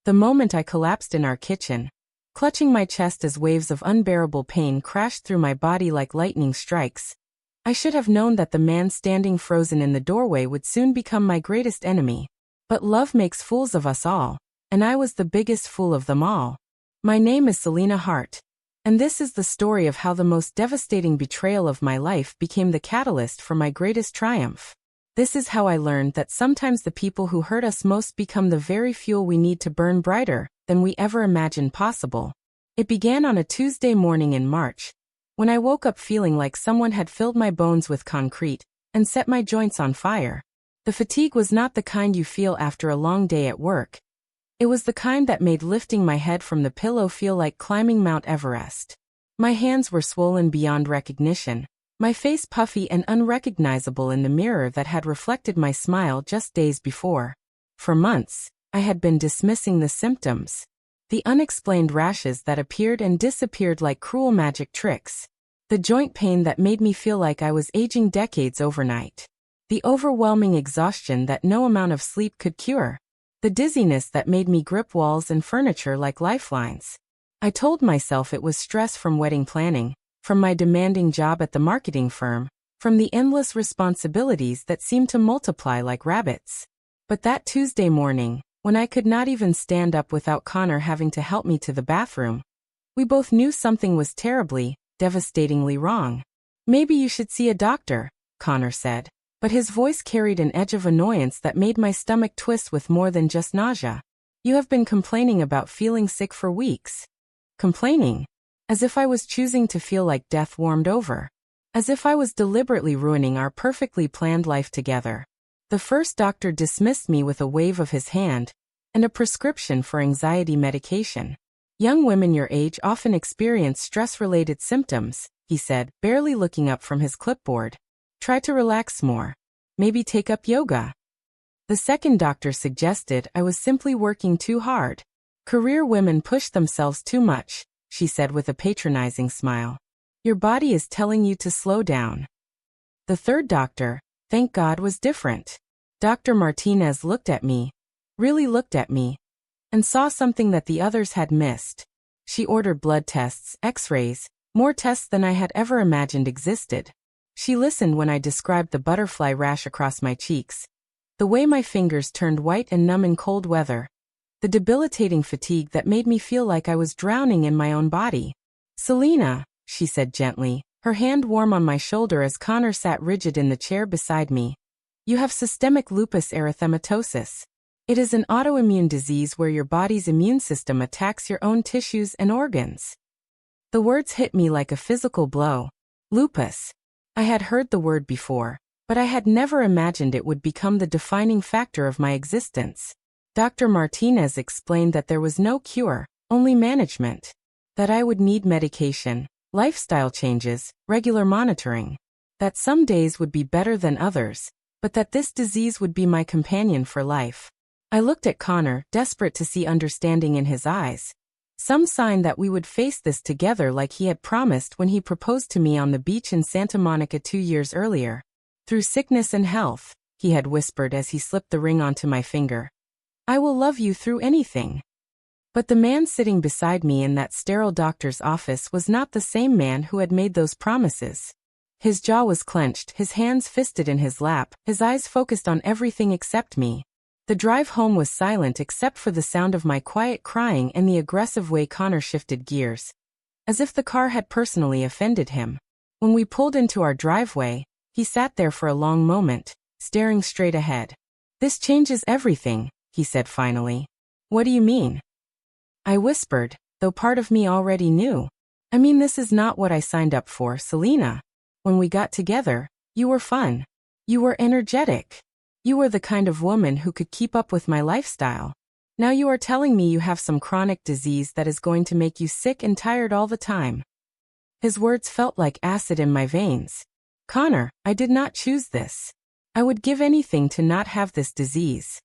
The moment I collapsed in our kitchen, clutching my chest as waves of unbearable pain crashed through my body like lightning strikes, I should have known that the man standing frozen in the doorway would soon become my greatest enemy. But love makes fools of us all, and I was the biggest fool of them all. My name is Selena Hart, and this is the story of how the most devastating betrayal of my life became the catalyst for my greatest triumph. This is how I learned that sometimes the people who hurt us most become the very fuel we need to burn brighter than we ever imagined possible. It began on a Tuesday morning in March, when I woke up feeling like someone had filled my bones with concrete and set my joints on fire. The fatigue was not the kind you feel after a long day at work. It was the kind that made lifting my head from the pillow feel like climbing Mount Everest. My hands were swollen beyond recognition, my face puffy and unrecognizable in the mirror that had reflected my smile just days before. For months, I had been dismissing the symptoms. The unexplained rashes that appeared and disappeared like cruel magic tricks. The joint pain that made me feel like I was aging decades overnight. The overwhelming exhaustion that no amount of sleep could cure. The dizziness that made me grip walls and furniture like lifelines. I told myself it was stress from wedding planning, from my demanding job at the marketing firm, from the endless responsibilities that seemed to multiply like rabbits. But that Tuesday morning, when I could not even stand up without Connor having to help me to the bathroom, we both knew something was terribly, devastatingly wrong. "Maybe you should see a doctor," Connor said, but his voice carried an edge of annoyance that made my stomach twist with more than just nausea. "You have been complaining about feeling sick for weeks." Complaining? As if I was choosing to feel like death warmed over. As if I was deliberately ruining our perfectly planned life together. The first doctor dismissed me with a wave of his hand and a prescription for anxiety medication. "Young women your age often experience stress-related symptoms," he said, barely looking up from his clipboard. "Try to relax more. Maybe take up yoga." The second doctor suggested I was simply working too hard. "Career women push themselves too much," she said with a patronizing smile. "Your body is telling you to slow down." The third doctor, thank God, was different. Dr. Martinez looked at me, really looked at me, and saw something that the others had missed. She ordered blood tests, x-rays, more tests than I had ever imagined existed. She listened when I described the butterfly rash across my cheeks, the way my fingers turned white and numb in cold weather, the debilitating fatigue that made me feel like I was drowning in my own body. "Selena," she said gently, her hand warm on my shoulder as Connor sat rigid in the chair beside me. "You have systemic lupus erythematosus. It is an autoimmune disease where your body's immune system attacks your own tissues and organs." The words hit me like a physical blow. Lupus. I had heard the word before, but I had never imagined it would become the defining factor of my existence. Dr. Martinez explained that there was no cure, only management. That I would need medication, lifestyle changes, regular monitoring. That some days would be better than others, but that this disease would be my companion for life. I looked at Connor, desperate to see understanding in his eyes. Some sign that we would face this together like he had promised when he proposed to me on the beach in Santa Monica 2 years earlier. "Through sickness and health," he had whispered as he slipped the ring onto my finger. "I will love you through anything." But the man sitting beside me in that sterile doctor's office was not the same man who had made those promises. His jaw was clenched, his hands fisted in his lap, his eyes focused on everything except me. The drive home was silent except for the sound of my quiet crying and the aggressive way Connor shifted gears, as if the car had personally offended him. When we pulled into our driveway, he sat there for a long moment, staring straight ahead. "This changes everything," he said finally. "What do you mean?" I whispered, though part of me already knew. "I mean, this is not what I signed up for, Selena. When we got together, you were fun. You were energetic. You were the kind of woman who could keep up with my lifestyle. Now you are telling me you have some chronic disease that is going to make you sick and tired all the time." His words felt like acid in my veins. "Connor, I did not choose this. I would give anything to not have this disease."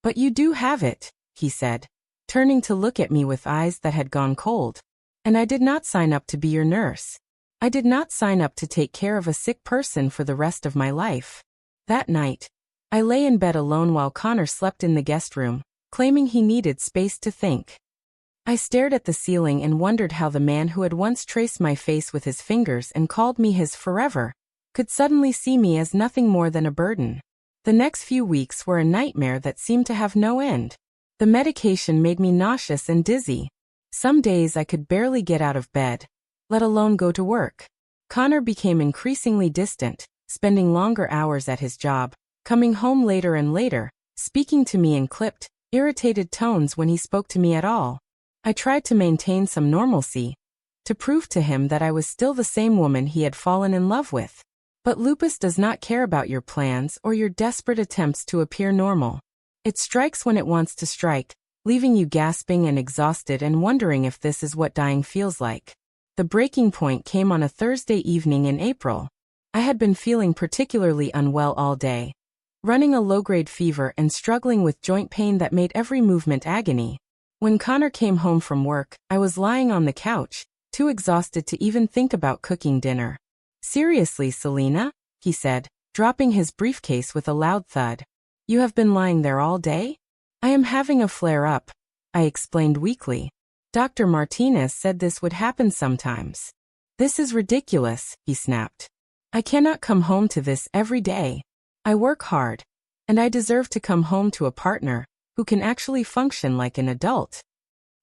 "But you do have it," he said, turning to look at me with eyes that had gone cold. "And I did not sign up to be your nurse. I did not sign up to take care of a sick person for the rest of my life." That night, I lay in bed alone while Connor slept in the guest room, claiming he needed space to think. I stared at the ceiling and wondered how the man who had once traced my face with his fingers and called me his forever could suddenly see me as nothing more than a burden. The next few weeks were a nightmare that seemed to have no end. The medication made me nauseous and dizzy. Some days I could barely get out of bed, let alone go to work. Connor became increasingly distant, spending longer hours at his job, coming home later and later, speaking to me in clipped, irritated tones when he spoke to me at all. I tried to maintain some normalcy, to prove to him that I was still the same woman he had fallen in love with. But lupus does not care about your plans or your desperate attempts to appear normal. It strikes when it wants to strike, leaving you gasping and exhausted and wondering if this is what dying feels like. The breaking point came on a Thursday evening in April. I had been feeling particularly unwell all day, running a low-grade fever and struggling with joint pain that made every movement agony. When Connor came home from work, I was lying on the couch, too exhausted to even think about cooking dinner. "Seriously, Selena?" he said, dropping his briefcase with a loud thud. "You have been lying there all day?" "I am having a flare-up," I explained weakly. "Dr. Martinez said this would happen sometimes." "This is ridiculous," he snapped. "I cannot come home to this every day. I work hard, and I deserve to come home to a partner who can actually function like an adult."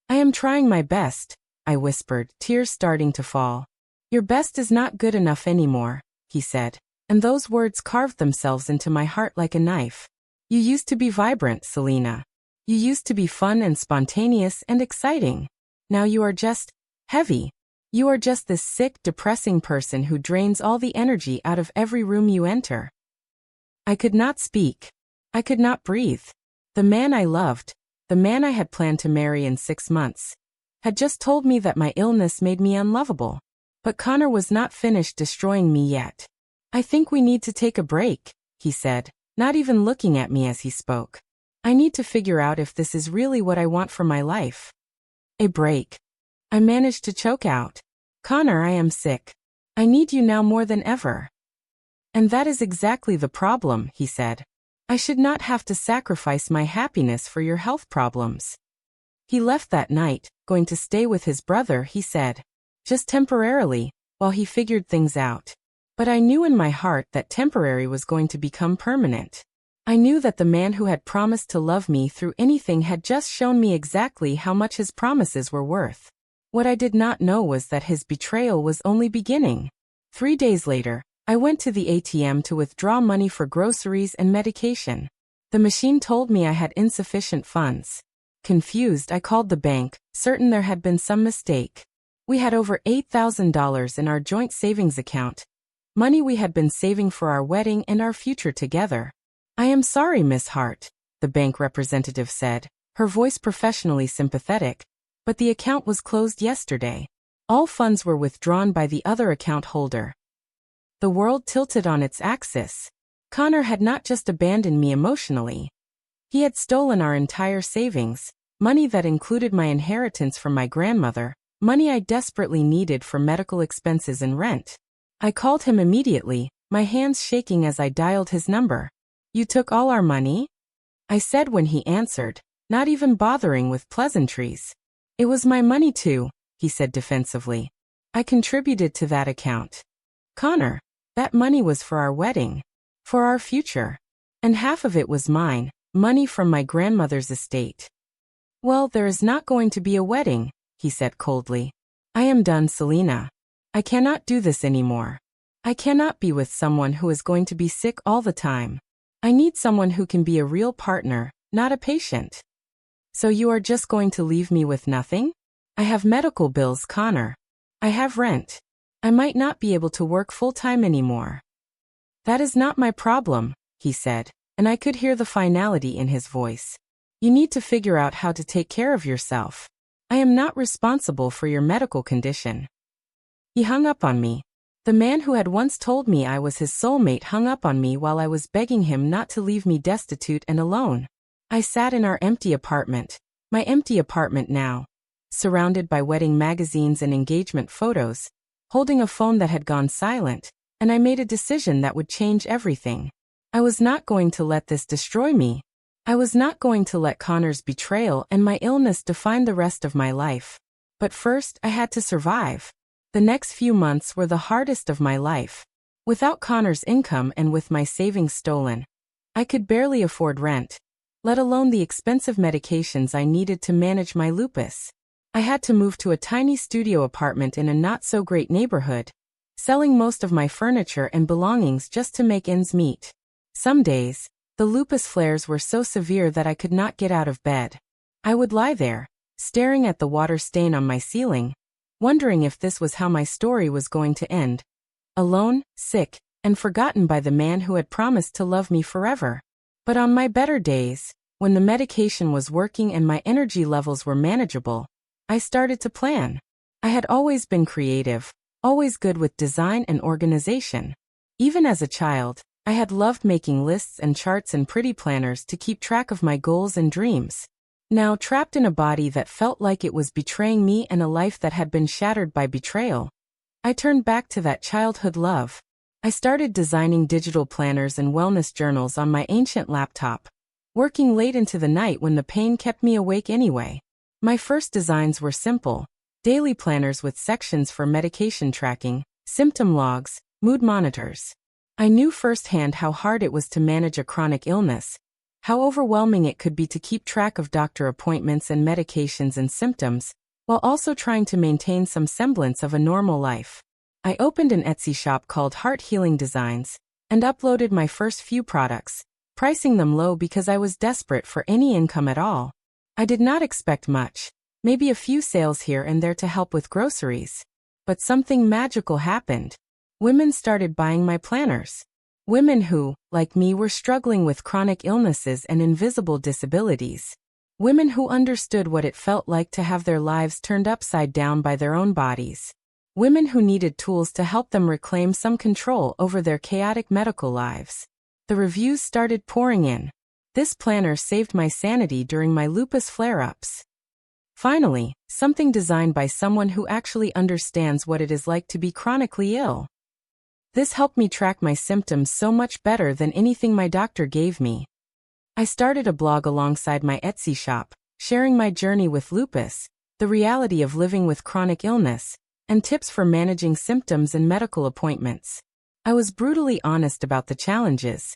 "I am trying my best," I whispered, tears starting to fall. "Your best is not good enough anymore," he said, and those words carved themselves into my heart like a knife. "You used to be vibrant, Selena. You used to be fun and spontaneous and exciting. Now you are just heavy. You are just this sick, depressing person who drains all the energy out of every room you enter." I could not speak. I could not breathe. The man I loved, the man I had planned to marry in 6 months, had just told me that my illness made me unlovable. But Connor was not finished destroying me yet. "I think we need to take a break," he said, not even looking at me as he spoke. "I need to figure out if this is really what I want for my life." "A break?" I managed to choke out. "Connor, I am sick. I need you now more than ever." "And that is exactly the problem," he said. "I should not have to sacrifice my happiness for your health problems." He left that night, going to stay with his brother, he said. Just temporarily, while he figured things out. But I knew in my heart that temporary was going to become permanent. I knew that the man who had promised to love me through anything had just shown me exactly how much his promises were worth. What I did not know was that his betrayal was only beginning. 3 days later, I went to the ATM to withdraw money for groceries and medication. The machine told me I had insufficient funds. Confused, I called the bank, certain there had been some mistake. We had over $8,000 in our joint savings account, money we had been saving for our wedding and our future together. "I am sorry, Miss Hart," the bank representative said, her voice professionally sympathetic, "but the account was closed yesterday. All funds were withdrawn by the other account holder." The world tilted on its axis. Connor had not just abandoned me emotionally. He had stolen our entire savings, money that included my inheritance from my grandmother, money I desperately needed for medical expenses and rent. I called him immediately, my hands shaking as I dialed his number. "You took all our money?" I said when he answered, not even bothering with pleasantries. "It was my money too," he said defensively. "I contributed to that account." "Connor, that money was for our wedding, for our future. And half of it was mine, money from my grandmother's estate." "Well, there is not going to be a wedding," he said coldly. "I am done, Selena. I cannot do this anymore. I cannot be with someone who is going to be sick all the time. I need someone who can be a real partner, not a patient." "So you are just going to leave me with nothing?" "I have medical bills, Connor. I have rent. I might not be able to work full-time anymore." "That is not my problem," he said, and I could hear the finality in his voice. "You need to figure out how to take care of yourself. I am not responsible for your medical condition." He hung up on me. The man who had once told me I was his soulmate hung up on me while I was begging him not to leave me destitute and alone. I sat in our empty apartment, my empty apartment now, surrounded by wedding magazines and engagement photos, holding a phone that had gone silent, and I made a decision that would change everything. I was not going to let this destroy me. I was not going to let Connor's betrayal and my illness define the rest of my life. But first, I had to survive. The next few months were the hardest of my life. Without Connor's income and with my savings stolen, I could barely afford rent, let alone the expensive medications I needed to manage my lupus. I had to move to a tiny studio apartment in a not-so-great neighborhood, selling most of my furniture and belongings just to make ends meet. Some days, the lupus flares were so severe that I could not get out of bed. I would lie there, staring at the water stain on my ceiling, wondering if this was how my story was going to end. Alone, sick, and forgotten by the man who had promised to love me forever. But on my better days, when the medication was working and my energy levels were manageable, I started to plan. I had always been creative, always good with design and organization. Even as a child, I had loved making lists and charts and pretty planners to keep track of my goals and dreams. Now trapped in a body that felt like it was betraying me and a life that had been shattered by betrayal, I turned back to that childhood love. I started designing digital planners and wellness journals on my ancient laptop, working late into the night when the pain kept me awake anyway. My first designs were simple, daily planners with sections for medication tracking, symptom logs, mood monitors. I knew firsthand how hard it was to manage a chronic illness, how overwhelming it could be to keep track of doctor appointments and medications and symptoms, while also trying to maintain some semblance of a normal life. I opened an Etsy shop called Heart Healing Designs, and uploaded my first few products, pricing them low because I was desperate for any income at all. I did not expect much, maybe a few sales here and there to help with groceries. But something magical happened. Women started buying my planners. Women who, like me, were struggling with chronic illnesses and invisible disabilities. Women who understood what it felt like to have their lives turned upside down by their own bodies. Women who needed tools to help them reclaim some control over their chaotic medical lives. The reviews started pouring in. This planner saved my sanity during my lupus flare-ups. Finally, something designed by someone who actually understands what it is like to be chronically ill. This helped me track my symptoms so much better than anything my doctor gave me. I started a blog alongside my Etsy shop, sharing my journey with lupus, the reality of living with chronic illness, and tips for managing symptoms and medical appointments. I was brutally honest about the challenges.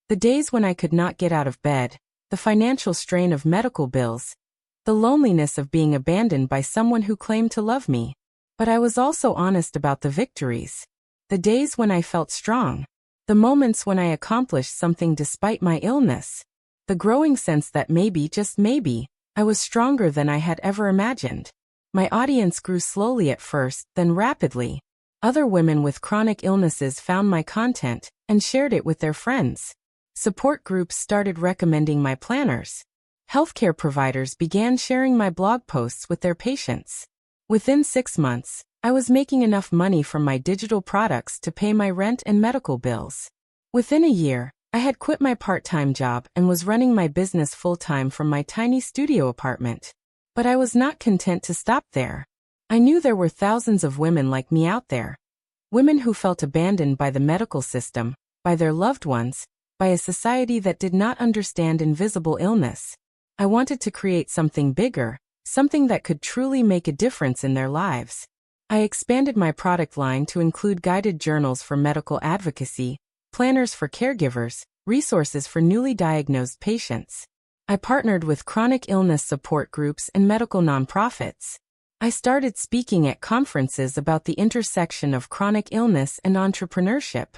The days when I could not get out of bed, the financial strain of medical bills, the loneliness of being abandoned by someone who claimed to love me. But I was also honest about the victories. The days when I felt strong. The moments when I accomplished something despite my illness. The growing sense that maybe, just maybe, I was stronger than I had ever imagined. My audience grew slowly at first, then rapidly. Other women with chronic illnesses found my content and shared it with their friends. Support groups started recommending my planners. Healthcare providers began sharing my blog posts with their patients. Within 6 months, I was making enough money from my digital products to pay my rent and medical bills. Within a year, I had quit my part-time job and was running my business full-time from my tiny studio apartment. But I was not content to stop there. I knew there were thousands of women like me out there. Women who felt abandoned by the medical system, by their loved ones, by a society that did not understand invisible illness. I wanted to create something bigger, something that could truly make a difference in their lives. I expanded my product line to include guided journals for medical advocacy, planners for caregivers, resources for newly diagnosed patients. I partnered with chronic illness support groups and medical nonprofits. I started speaking at conferences about the intersection of chronic illness and entrepreneurship.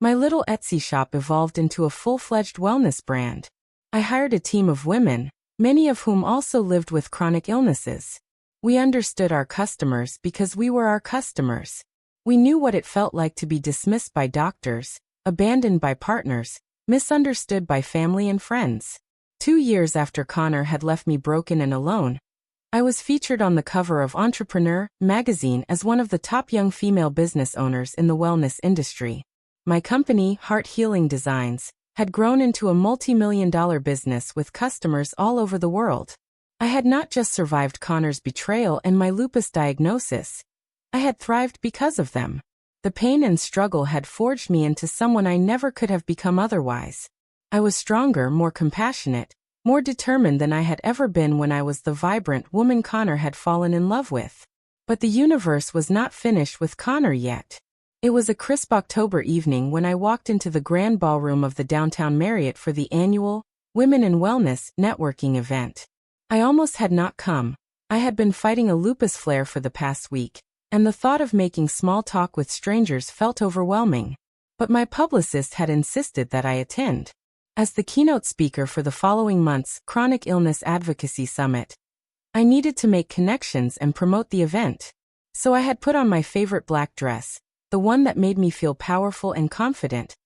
My little Etsy shop evolved into a full-fledged wellness brand. I hired a team of women, many of whom also lived with chronic illnesses. We understood our customers because we were our customers. We knew what it felt like to be dismissed by doctors, abandoned by partners, misunderstood by family and friends. 2 years after Connor had left me broken and alone, I was featured on the cover of Entrepreneur magazine as one of the top young female business owners in the wellness industry. My company, Heart Healing Designs, had grown into a multi-million-dollar business with customers all over the world. I had not just survived Connor's betrayal and my lupus diagnosis. I had thrived because of them. The pain and struggle had forged me into someone I never could have become otherwise. I was stronger, more compassionate, more determined than I had ever been when I was the vibrant woman Connor had fallen in love with. But the universe was not finished with Connor yet. It was a crisp October evening when I walked into the grand ballroom of the downtown Marriott for the annual Women in Wellness networking event. I almost had not come. I had been fighting a lupus flare for the past week, and the thought of making small talk with strangers felt overwhelming. But my publicist had insisted that I attend. As the keynote speaker for the following month's Chronic Illness Advocacy Summit, I needed to make connections and promote the event. So I had put on my favorite black dress, the one that made me feel powerful and confident,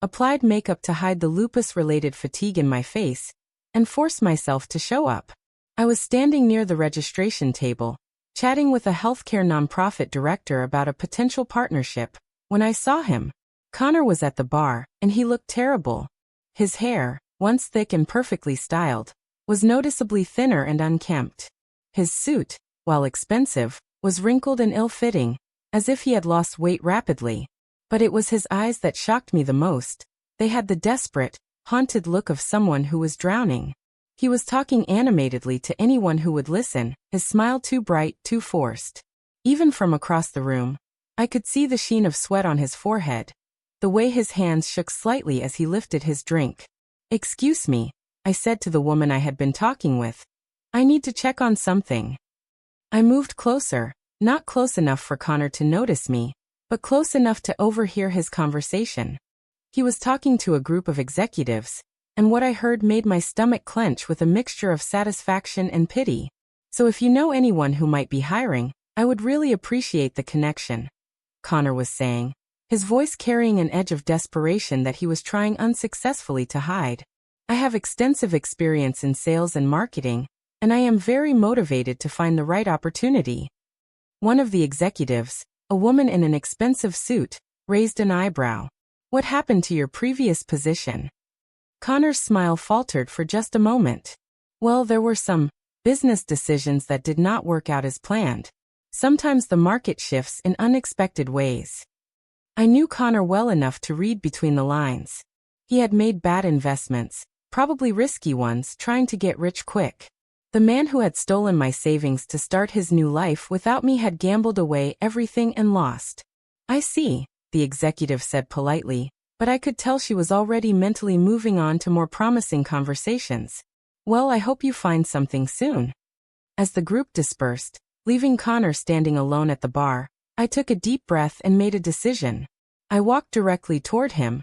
applied makeup to hide the lupus-related fatigue in my face, and forced myself to show up. I was standing near the registration table, chatting with a healthcare nonprofit director about a potential partnership, when I saw him. Connor was at the bar, and he looked terrible. His hair, once thick and perfectly styled, was noticeably thinner and unkempt. His suit, while expensive, was wrinkled and ill-fitting, as if he had lost weight rapidly. But it was his eyes that shocked me the most. They had the desperate, haunted look of someone who was drowning. He was talking animatedly to anyone who would listen, his smile too bright, too forced. Even from across the room, I could see the sheen of sweat on his forehead, the way his hands shook slightly as he lifted his drink. "Excuse me," I said to the woman I had been talking with. "I need to check on something." I moved closer, not close enough for Connor to notice me, but close enough to overhear his conversation. He was talking to a group of executives, and what I heard made my stomach clench with a mixture of satisfaction and pity. "So if you know anyone who might be hiring, I would really appreciate the connection," Connor was saying, his voice carrying an edge of desperation that he was trying unsuccessfully to hide. "I have extensive experience in sales and marketing, and I am very motivated to find the right opportunity." One of the executives, a woman in an expensive suit, raised an eyebrow. "What happened to your previous position?" Connor's smile faltered for just a moment. "Well, there were some business decisions that did not work out as planned. Sometimes the market shifts in unexpected ways." I knew Connor well enough to read between the lines. He had made bad investments, probably risky ones, trying to get rich quick. The man who had stolen my savings to start his new life without me had gambled away everything and lost. "I see," the executive said politely, but I could tell she was already mentally moving on to more promising conversations. "Well, I hope you find something soon." As the group dispersed, leaving Connor standing alone at the bar, I took a deep breath and made a decision. I walked directly toward him,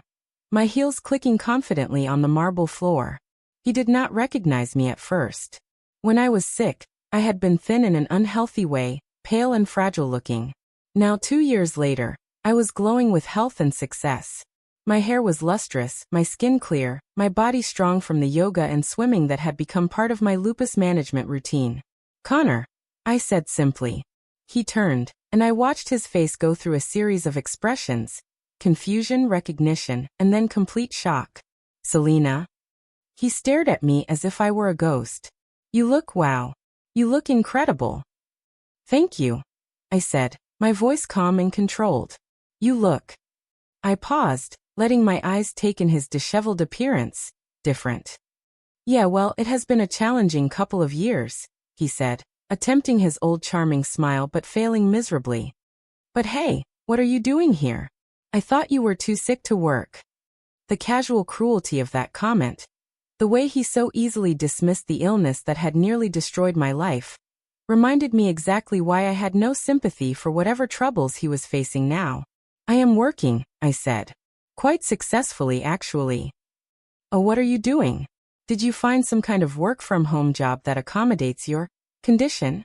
my heels clicking confidently on the marble floor. He did not recognize me at first. When I was sick, I had been thin in an unhealthy way, pale and fragile looking. Now 2 years later, I was glowing with health and success. My hair was lustrous, my skin clear, my body strong from the yoga and swimming that had become part of my lupus management routine. "Connor," I said simply. He turned, and I watched his face go through a series of expressions: confusion, recognition, and then complete shock. "Selena?" He stared at me as if I were a ghost. "You look wow. You look incredible." "Thank you," I said, my voice calm and controlled. "You look." I paused, letting my eyes take in his disheveled appearance. "Different." "Yeah, well, it has been a challenging couple of years," he said, attempting his old charming smile but failing miserably. "But hey, what are you doing here? I thought you were too sick to work." The casual cruelty of that comment, the way he so easily dismissed the illness that had nearly destroyed my life, reminded me exactly why I had no sympathy for whatever troubles he was facing now. "I am working," I said. "Quite successfully, actually." "Oh, what are you doing? Did you find some kind of work-from-home job that accommodates your condition?"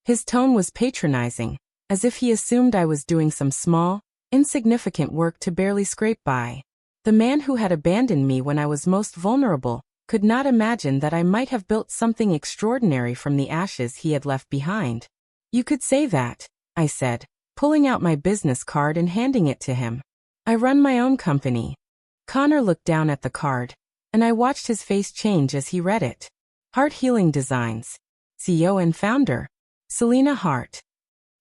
His tone was patronizing, as if he assumed I was doing some small, insignificant work to barely scrape by. The man who had abandoned me when I was most vulnerable could not imagine that I might have built something extraordinary from the ashes he had left behind. "You could say that," I said, pulling out my business card and handing it to him. "I run my own company." Connor looked down at the card, and I watched his face change as he read it. "Heart Healing Designs. CEO and founder, Selena Hart."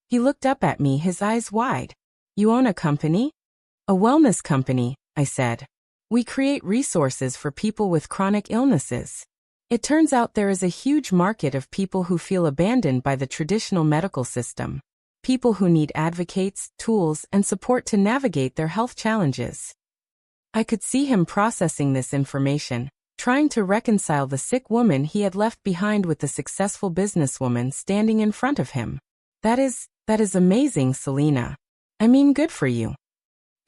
He looked up at me, his eyes wide. "You own a company?" "A wellness company," I said. "We create resources for people with chronic illnesses." It turns out there is a huge market of people who feel abandoned by the traditional medical system. People who need advocates, tools, and support to navigate their health challenges. I could see him processing this information, trying to reconcile the sick woman he had left behind with the successful businesswoman standing in front of him. That is amazing, Selena. I mean, good for you.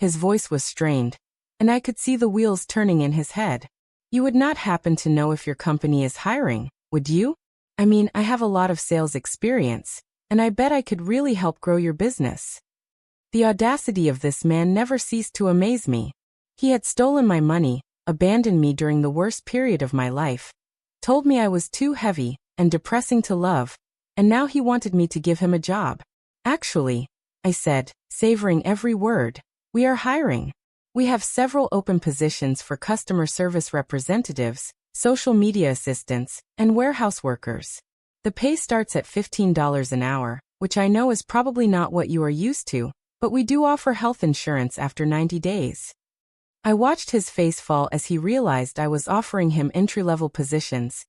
His voice was strained, and I could see the wheels turning in his head. You would not happen to know if your company is hiring, would you? I mean, I have a lot of sales experience, and I bet I could really help grow your business. The audacity of this man never ceased to amaze me. He had stolen my money, abandoned me during the worst period of my life, told me I was too heavy and depressing to love, and now he wanted me to give him a job. Actually, I said, savoring every word, we are hiring. We have several open positions for customer service representatives, social media assistants, and warehouse workers. The pay starts at $15 an hour, which I know is probably not what you are used to, but we do offer health insurance after 90 days. I watched his face fall as he realized I was offering him entry-level positions,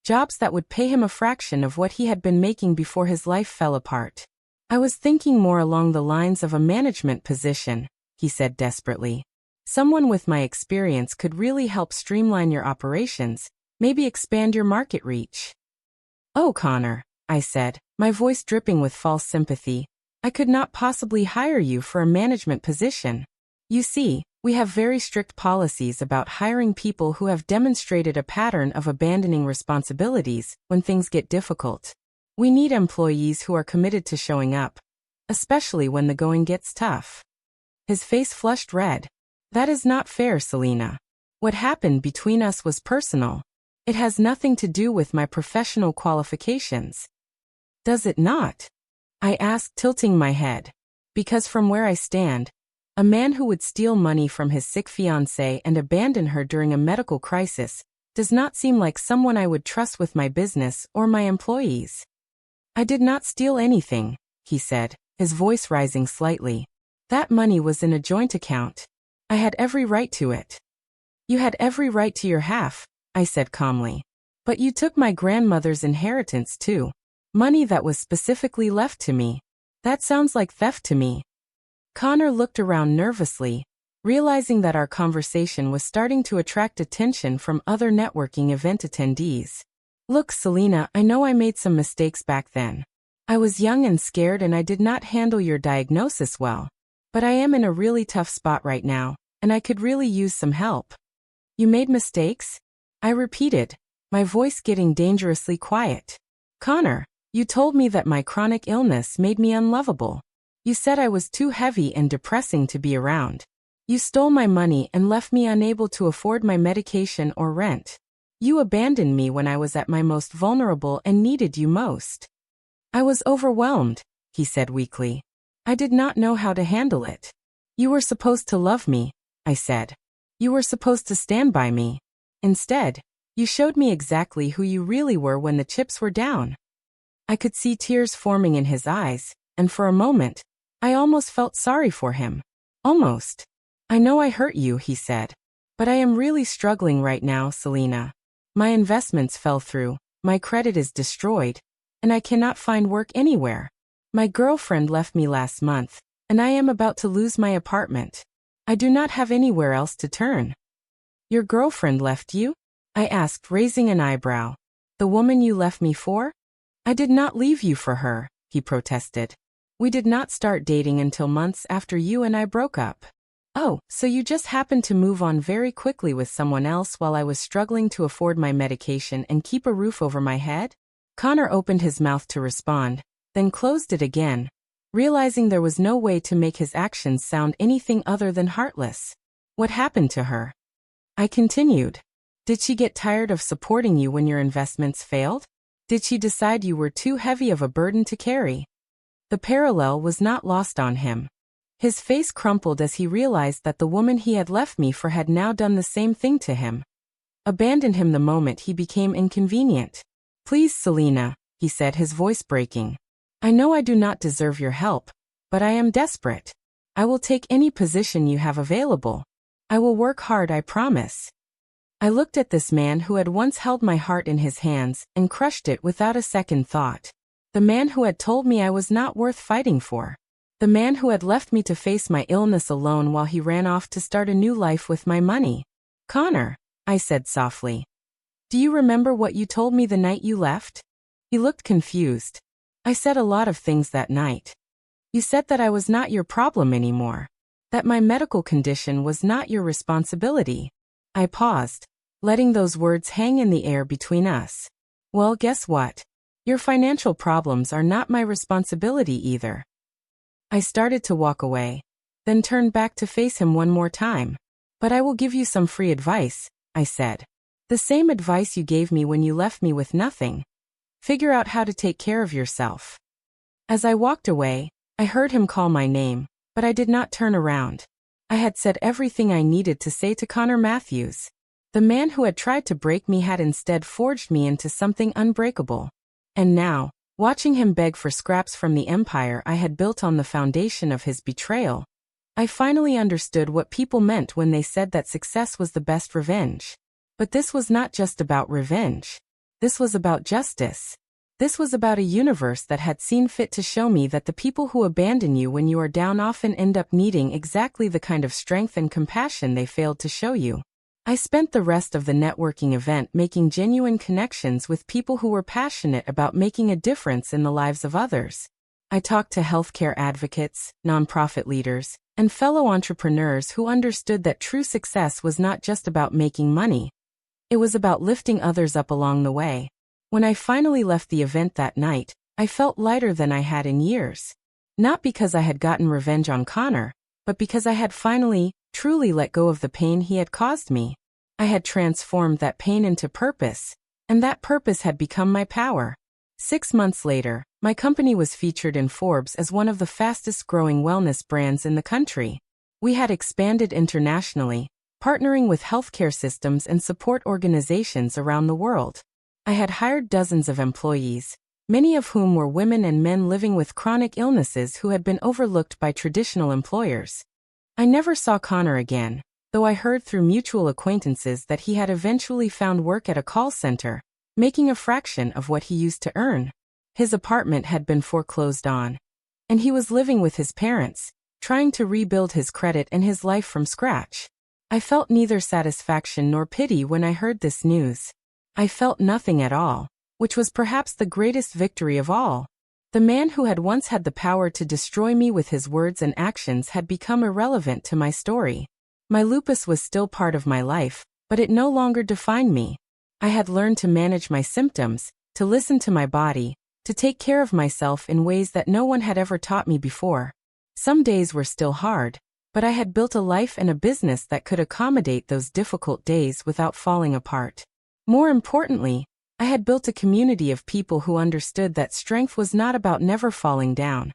jobs that would pay him a fraction of what he had been making before his life fell apart. I was thinking more along the lines of a management position, he said desperately. Someone with my experience could really help streamline your operations, maybe expand your market reach. Oh, Connor, I said, my voice dripping with false sympathy. I could not possibly hire you for a management position. You see, we have very strict policies about hiring people who have demonstrated a pattern of abandoning responsibilities when things get difficult. We need employees who are committed to showing up, especially when the going gets tough. His face flushed red. That is not fair, Selena. What happened between us was personal. It has nothing to do with my professional qualifications. Does it not? I asked, tilting my head. Because from where I stand, a man who would steal money from his sick fiancée and abandon her during a medical crisis does not seem like someone I would trust with my business or my employees. I did not steal anything, he said, his voice rising slightly. That money was in a joint account. I had every right to it. You had every right to your half, I said calmly. But you took my grandmother's inheritance too. Money that was specifically left to me. That sounds like theft to me. Connor looked around nervously, realizing that our conversation was starting to attract attention from other networking event attendees. Look, Selena, I know I made some mistakes back then. I was young and scared and I did not handle your diagnosis well. But I am in a really tough spot right now, and I could really use some help. You made mistakes? I repeated, my voice getting dangerously quiet. Connor, you told me that my chronic illness made me unlovable. You said I was too heavy and depressing to be around. You stole my money and left me unable to afford my medication or rent. You abandoned me when I was at my most vulnerable and needed you most. I was overwhelmed, he said weakly. I did not know how to handle it. You were supposed to love me, I said. You were supposed to stand by me. Instead, you showed me exactly who you really were when the chips were down. I could see tears forming in his eyes, and for a moment, I almost felt sorry for him. Almost. I know I hurt you, he said. But I am really struggling right now, Selena. My investments fell through, my credit is destroyed, and I cannot find work anywhere. My girlfriend left me last month, and I am about to lose my apartment. I do not have anywhere else to turn. Your girlfriend left you? I asked, raising an eyebrow. The woman you left me for? I did not leave you for her, he protested. We did not start dating until months after you and I broke up. Oh, so you just happened to move on very quickly with someone else while I was struggling to afford my medication and keep a roof over my head? Connor opened his mouth to respond, then closed it again, realizing there was no way to make his actions sound anything other than heartless. What happened to her? I continued. Did she get tired of supporting you when your investments failed? Did she decide you were too heavy of a burden to carry? The parallel was not lost on him. His face crumpled as he realized that the woman he had left me for had now done the same thing to him. Abandoned him the moment he became inconvenient. Please, Selena, he said, his voice breaking. I know I do not deserve your help, but I am desperate. I will take any position you have available. I will work hard, I promise. I looked at this man who had once held my heart in his hands and crushed it without a second thought. The man who had told me I was not worth fighting for. The man who had left me to face my illness alone while he ran off to start a new life with my money. "Connor," I said softly. "Do you remember what you told me the night you left?" He looked confused. "I said a lot of things that night. You said that I was not your problem anymore. That my medical condition was not your responsibility." I paused, letting those words hang in the air between us. "Well, guess what? Your financial problems are not my responsibility either." I started to walk away, then turned back to face him one more time. "But I will give you some free advice," I said. "The same advice you gave me when you left me with nothing. Figure out how to take care of yourself." As I walked away, I heard him call my name, but I did not turn around. I had said everything I needed to say to Connor Matthews. The man who had tried to break me had instead forged me into something unbreakable. And now, watching him beg for scraps from the empire I had built on the foundation of his betrayal, I finally understood what people meant when they said that success was the best revenge. But this was not just about revenge. This was about justice. This was about a universe that had seen fit to show me that the people who abandon you when you are down often end up needing exactly the kind of strength and compassion they failed to show you. I spent the rest of the networking event making genuine connections with people who were passionate about making a difference in the lives of others. I talked to healthcare advocates, nonprofit leaders, and fellow entrepreneurs who understood that true success was not just about making money. It was about lifting others up along the way. When I finally left the event that night, I felt lighter than I had in years. Not because I had gotten revenge on Connor, but because I had finally, truly let go of the pain he had caused me. I had transformed that pain into purpose, and that purpose had become my power. 6 months later, my company was featured in Forbes as one of the fastest-growing wellness brands in the country. We had expanded internationally, partnering with healthcare systems and support organizations around the world. I had hired dozens of employees, many of whom were women and men living with chronic illnesses who had been overlooked by traditional employers. I never saw Connor again, though I heard through mutual acquaintances that he had eventually found work at a call center, making a fraction of what he used to earn. His apartment had been foreclosed on, and he was living with his parents, trying to rebuild his credit and his life from scratch. I felt neither satisfaction nor pity when I heard this news. I felt nothing at all, which was perhaps the greatest victory of all. The man who had once had the power to destroy me with his words and actions had become irrelevant to my story. My lupus was still part of my life, but it no longer defined me. I had learned to manage my symptoms, to listen to my body, to take care of myself in ways that no one had ever taught me before. Some days were still hard, but I had built a life and a business that could accommodate those difficult days without falling apart. More importantly, I had built a community of people who understood that strength was not about never falling down.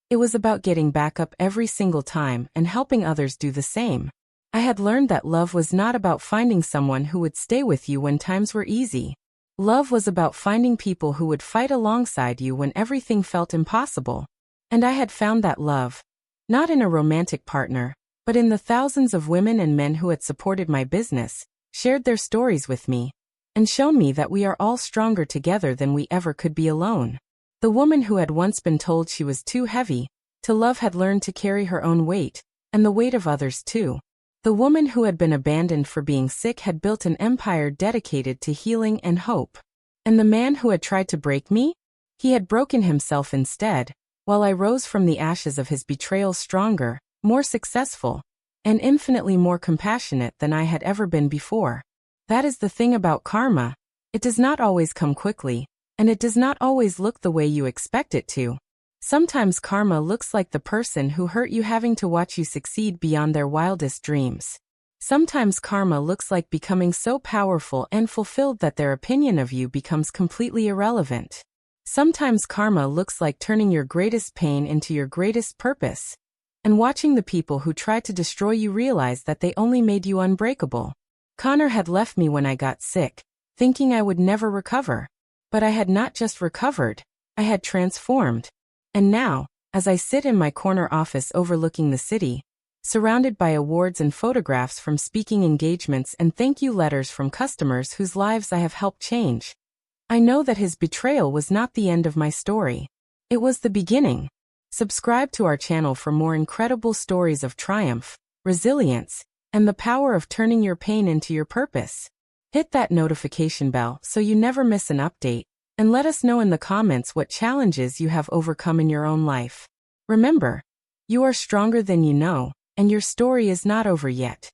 It was about getting back up every single time and helping others do the same. I had learned that love was not about finding someone who would stay with you when times were easy. Love was about finding people who would fight alongside you when everything felt impossible. And I had found that love, not in a romantic partner, but in the thousands of women and men who had supported my business, shared their stories with me, and shown me that we are all stronger together than we ever could be alone. The woman who had once been told she was too heavy to love had learned to carry her own weight, and the weight of others too. The woman who had been abandoned for being sick had built an empire dedicated to healing and hope. And the man who had tried to break me? He had broken himself instead, while I rose from the ashes of his betrayal stronger, more successful, and infinitely more compassionate than I had ever been before. That is the thing about karma. It does not always come quickly, and it does not always look the way you expect it to. Sometimes karma looks like the person who hurt you having to watch you succeed beyond their wildest dreams. Sometimes karma looks like becoming so powerful and fulfilled that their opinion of you becomes completely irrelevant. Sometimes karma looks like turning your greatest pain into your greatest purpose, and watching the people who tried to destroy you realize that they only made you unbreakable. Connor had left me when I got sick, thinking I would never recover. But I had not just recovered, I had transformed. And now, as I sit in my corner office overlooking the city, surrounded by awards and photographs from speaking engagements and thank you letters from customers whose lives I have helped change. I know that his betrayal was not the end of my story. It was the beginning. Subscribe to our channel for more incredible stories of triumph, resilience, and the power of turning your pain into your purpose. Hit that notification bell so you never miss an update, and let us know in the comments what challenges you have overcome in your own life. Remember, you are stronger than you know, and your story is not over yet.